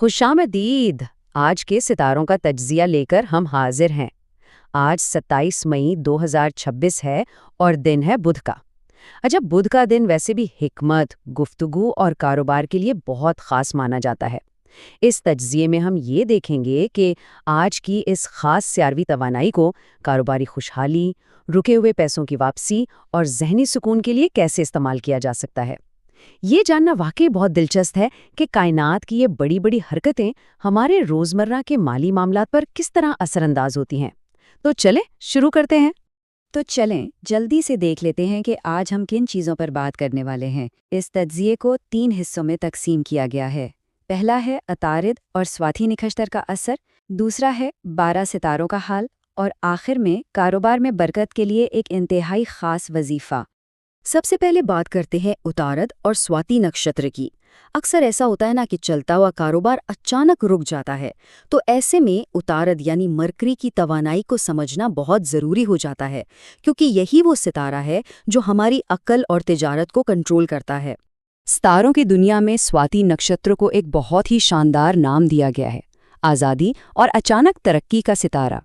खुशामदीद। आज के सितारों का तज्जिया लेकर हम हाजिर हैं। आज 27 मई 2026 है और दिन है बुध का। अच्छा, बुध का दिन वैसे भी हिकमत, गुफ्तगू और कारोबार के लिए बहुत खास माना जाता है। इस तज्जिए में हम ये देखेंगे कि आज की इस खास स्यारवी तवानाई को कारोबारी खुशहाली, रुके हुए पैसों की वापसी और जहनी सुकून के लिए कैसे इस्तेमाल किया जा सकता है। ये जानना वाकई बहुत दिलचस्प है कि कायनात की ये बड़ी बड़ी हरकतें हमारे रोजमर्रा के माली मामलात पर किस तरह असरअंदाज होती हैं। तो चलें शुरू करते हैं। तो चलें जल्दी से देख लेते हैं कि आज हम किन चीज़ों पर बात करने वाले हैं। इस तज्जिए को 3 हिस्सों में तकसीम किया गया है। पहला है अतारिद और स्वाति नक्षत्र का असर, दूसरा है 12 सितारों का हाल और आखिर में कारोबार में बरकत के लिए एक इंतहाई खास वजीफा। सबसे पहले बात करते हैं उतारद और स्वाति नक्षत्र की। अक्सर ऐसा होता है ना कि चलता हुआ कारोबार अचानक रुक जाता है, तो ऐसे में उतारद यानी मरकरी की तवानाई को समझना बहुत ज़रूरी हो जाता है, क्योंकि यही वो सितारा है जो हमारी अक्ल और तिजारत को कंट्रोल करता है। सितारों की दुनिया में स्वाति नक्षत्र को एक बहुत ही शानदार नाम दिया गया है, आज़ादी और अचानक तरक्की का सितारा।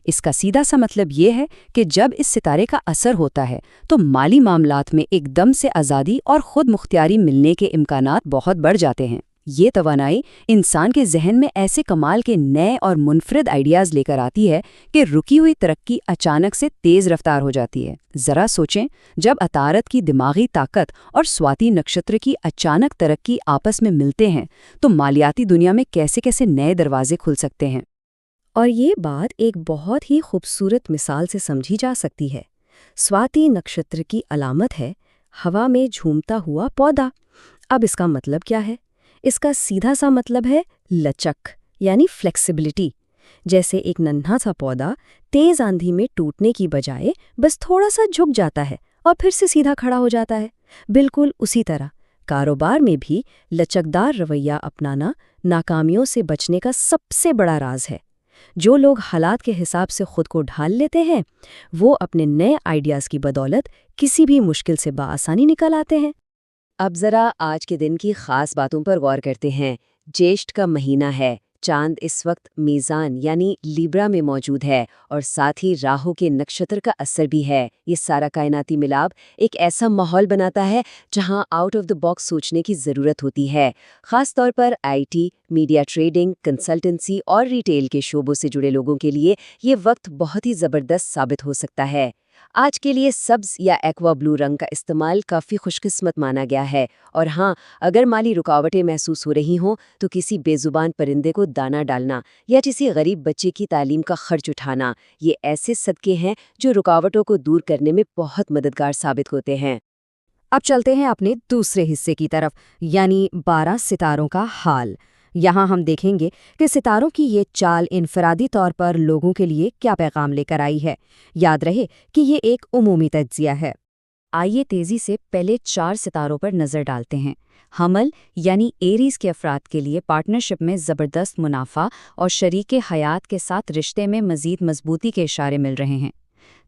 इसका सीधा सा मतलब ये है कि जब इस सितारे का असर होता है तो माली मामलात में एकदम से आज़ादी और खुद मुख्तियारी मिलने के इम्कानात बहुत बढ़ जाते हैं। ये तवानाई इंसान के जहन में ऐसे कमाल के नए और मुनफरिद आइडियाज़ लेकर आती है कि रुकी हुई तरक्की अचानक से तेज़ रफ्तार हो जाती है। ज़रा सोचें, जब अतारत की दिमागी ताकत और स्वाति नक्षत्र की अचानक तरक्की आपस में मिलते हैं तो मालियाती दुनिया में कैसे कैसे नए दरवाजे खुल सकते हैं। और ये बात एक बहुत ही खूबसूरत मिसाल से समझी जा सकती है। स्वाति नक्षत्र की अलामत है हवा में झूमता हुआ पौधा। अब इसका मतलब क्या है? इसका सीधा सा मतलब है लचक, यानी फ्लेक्सिबिलिटी। जैसे एक नन्हा सा पौधा तेज आंधी में टूटने की बजाय बस थोड़ा सा झुक जाता है और फिर से सीधा खड़ा हो जाता है। बिल्कुल उसी तरह कारोबार में भी लचकदार रवैया अपनाना नाकामियों से बचने का सबसे बड़ा राज है। जो लोग हालात के हिसाब से खुद को ढाल लेते हैं, वो अपने नए आइडियाज़ की बदौलत किसी भी मुश्किल से बआसानी निकल आते हैं। अब जरा आज के दिन की खास बातों पर गौर करते हैं। ज्येष्ठ का महीना है, चांद इस वक्त मीज़ान यानी लिब्रा में मौजूद है और साथ ही राहु के नक्षत्र का असर भी है। ये सारा कायनाती मिलाप एक ऐसा माहौल बनाता है जहां आउट ऑफ द बॉक्स सोचने की ज़रूरत होती है। ख़ास तौर पर आईटी, मीडिया ट्रेडिंग, कंसल्टेंसी और रिटेल के शोबों से जुड़े लोगों के लिए ये वक्त बहुत ही ज़बरदस्त साबित हो सकता है। आज के लिए सब्ज या एक्वा ब्लू रंग का इस्तेमाल काफ़ी खुशकिस्मत माना गया है। और हाँ, अगर माली रुकावटें महसूस हो रही हों तो किसी बेजुबान परिंदे को दाना डालना या किसी गरीब बच्चे की तालीम का खर्च उठाना, ये ऐसे सदके हैं जो रुकावटों को दूर करने में बहुत मददगार साबित होते हैं। अब चलते हैं अपने दूसरे हिस्से की तरफ, यानी 12 सितारों का हाल। यहाँ हम देखेंगे कि सितारों की ये चाल इनफरादी तौर पर लोगों के लिए क्या पैगाम लेकर आई है। याद रहे कि ये एक उमूमी तज्जिया है। आइए तेज़ी से पहले 4 सितारों पर नज़र डालते हैं। हमल यानी एरीज़ के अफराद के लिए पार्टनरशिप में ज़बरदस्त मुनाफा और शरीके हयात के साथ रिश्ते में मज़ीद मजबूती के इशारे मिल रहे हैं।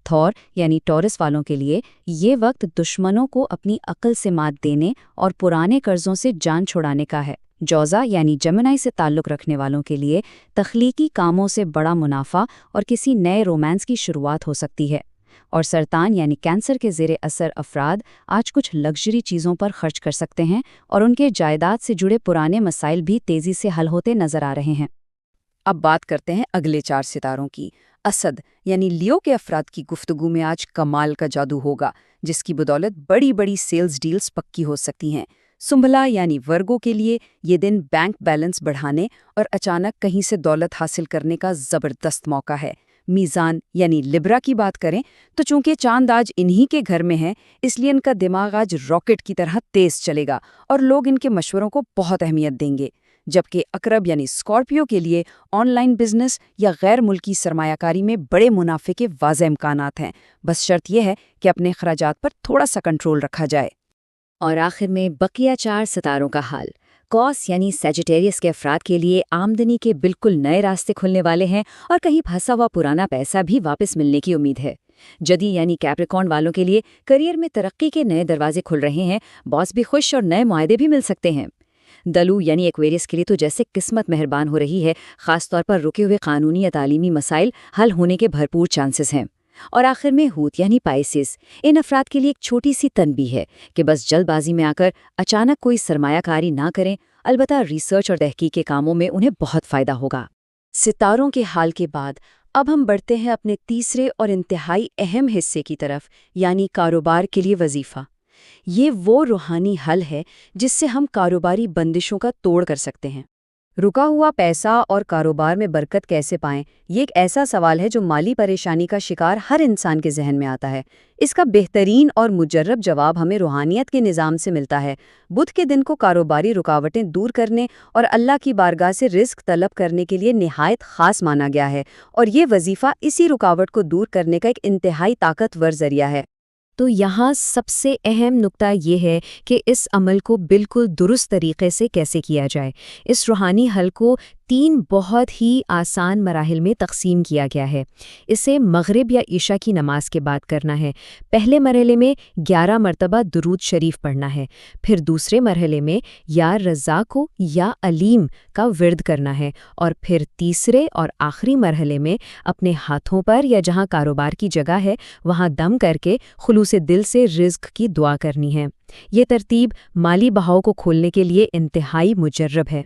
थौर यानी टॉरस वालों के लिए ये वक्त दुश्मनों को अपनी अक्ल से मात देने और पुराने कर्जों से जान छुड़ाने का है। जौज़ा यानी जमनाई से ताल्लुक़ रखने वालों के लिए तख्लीकी कामों से बड़ा मुनाफा और किसी नए रोमांस की शुरुआत हो सकती है। और सरतान यानी कैंसर के ज़ेरे असर अफराद आज कुछ लग्जरी चीज़ों पर खर्च कर सकते हैं और उनके जायदाद से जुड़े पुराने मसाइल भी तेज़ी से हल होते नज़र आ रहे हैं। अब बात करते हैं अगले 4 सितारों की। असद यानी लियो के अफराद की गुफ्तगू में आज कमाल का जादू होगा, जिसकी बदौलत बड़ी बड़ी सेल्स डील्स पक्की हो सकती हैं। सुंभला यानी वर्गों के लिए ये दिन बैंक बैलेंस बढ़ाने और अचानक कहीं से दौलत हासिल करने का ज़बरदस्त मौका है। मीज़ान यानी लिब्रा की बात करें तो चूंकि चांद आज इन्हीं के घर में है, इसलिए इनका दिमाग आज रॉकेट की तरह तेज चलेगा और लोग इनके मशवरों को बहुत अहमियत देंगे। जबकि अकरब यानी स्कॉर्पियो के लिए ऑनलाइन बिजनेस या गैर मुल्की सरमायाकारी में बड़े मुनाफे के वाज़ेह इम्कानात हैं। बस शर्त यह है कि अपने खर्चात पर थोड़ा सा कंट्रोल रखा जाए। और आखिर में बकिया 4 सितारों का हाल। कॉस यानी सैजिटेरियस के अफराद के लिए आमदनी के बिल्कुल नए रास्ते खुलने वाले हैं और कहीं फंसा हुआ पुराना पैसा भी वापस मिलने की उम्मीद है। जदी यानी कैप्रिकॉर्न वालों के लिए करियर में तरक्की के नए दरवाजे खुल रहे हैं, बॉस भी खुश और नए मुआहदे भी मिल सकते हैं। دلو یعنی ایکویریس کے لیے تو جیسے قسمت مہربان ہو رہی ہے، خاص طور پر رکے ہوئے قانونی یا تعلیمی مسائل حل ہونے کے بھرپور چانسز ہیں۔ اور آخر میں ہوت یعنی پائسس، ان افراد کے لیے ایک چھوٹی سی تنبیہ ہے کہ بس جلد بازی میں آ کر اچانک کوئی سرمایہ کاری نہ کریں، البتہ ریسرچ اور تحقیق کے کاموں میں انہیں بہت فائدہ ہوگا۔ ستاروں کے حال کے بعد اب ہم بڑھتے ہیں اپنے تیسرے اور انتہائی اہم حصے کی طرف، یعنی کاروبار کے لیے وظیفہ۔ یہ وہ روحانی حل ہے جس سے ہم کاروباری بندشوں کا توڑ کر سکتے ہیں۔ رکا ہوا پیسہ اور کاروبار میں برکت کیسے پائیں، یہ ایک ایسا سوال ہے جو مالی پریشانی کا شکار ہر انسان کے ذہن میں آتا ہے۔ اس کا بہترین اور مجرب جواب ہمیں روحانیت کے نظام سے ملتا ہے۔ بدھ کے دن کو کاروباری رکاوٹیں دور کرنے اور اللہ کی بارگاہ سے رزق طلب کرنے کے لیے نہایت خاص مانا گیا ہے، اور یہ وظیفہ اسی رکاوٹ کو دور کرنے کا ایک انتہائی طاقتور ذریعہ ہے۔ تو یہاں سب سے اہم نقطہ یہ ہے کہ اس عمل کو بالکل درست طریقے سے کیسے کیا جائے۔ اس روحانی حل کو 3 بہت ہی آسان مراحل میں تقسیم کیا گیا ہے۔ اسے مغرب یا عشاء کی نماز کے بعد کرنا ہے۔ پہلے مرحلے میں 11 مرتبہ درود شریف پڑھنا ہے، پھر دوسرے مرحلے میں یا رزاق یا علیم کا ورد کرنا ہے، اور پھر تیسرے اور آخری مرحلے میں اپنے ہاتھوں پر یا جہاں کاروبار کی جگہ ہے وہاں دم کر کے خلوص دل سے رزق کی دعا کرنی ہے۔ یہ ترتیب مالی بہاؤ کو کھولنے کے لیے انتہائی مجرب ہے۔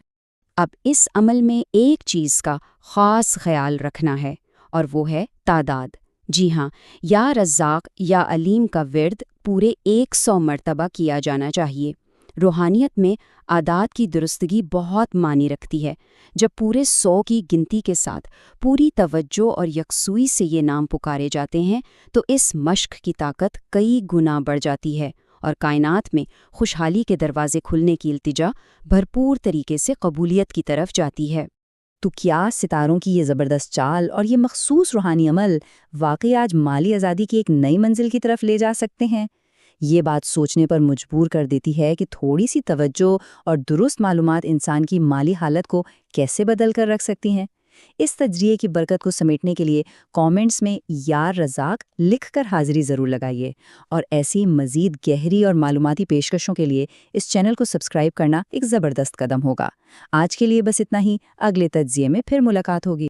اب اس عمل میں ایک چیز کا خاص خیال رکھنا ہے، اور وہ ہے تعداد۔ جی ہاں، یا رزاق یا علیم کا ورد پورے 100 مرتبہ کیا جانا چاہیے۔ روحانیت میں اعداد کی درستگی بہت معنی رکھتی ہے۔ جب پورے 100 کی گنتی کے ساتھ پوری توجہ اور یکسوئی سے یہ نام پکارے جاتے ہیں تو اس مشق کی طاقت کئی گنا بڑھ جاتی ہے، اور کائنات میں خوشحالی کے دروازے کھلنے کی التجا بھرپور طریقے سے قبولیت کی طرف جاتی ہے۔ تو کیا ستاروں کی یہ زبردست چال اور یہ مخصوص روحانی عمل واقعی آج مالی آزادی کی ایک نئی منزل کی طرف لے جا سکتے ہیں؟ یہ بات سوچنے پر مجبور کر دیتی ہے کہ تھوڑی سی توجہ اور درست معلومات انسان کی مالی حالت کو کیسے بدل کر رکھ سکتی ہیں۔ اس تجزیے کی برکت کو سمیٹنے کے لیے کامنٹس میں یا رزاق لکھ کر حاضری ضرور لگائیے، اور ایسی مزید گہری اور معلوماتی پیشکشوں کے لیے اس چینل کو سبسکرائب کرنا ایک زبردست قدم ہوگا۔ آج کے لیے بس اتنا ہی، اگلے تجزیے میں پھر ملاقات ہوگی۔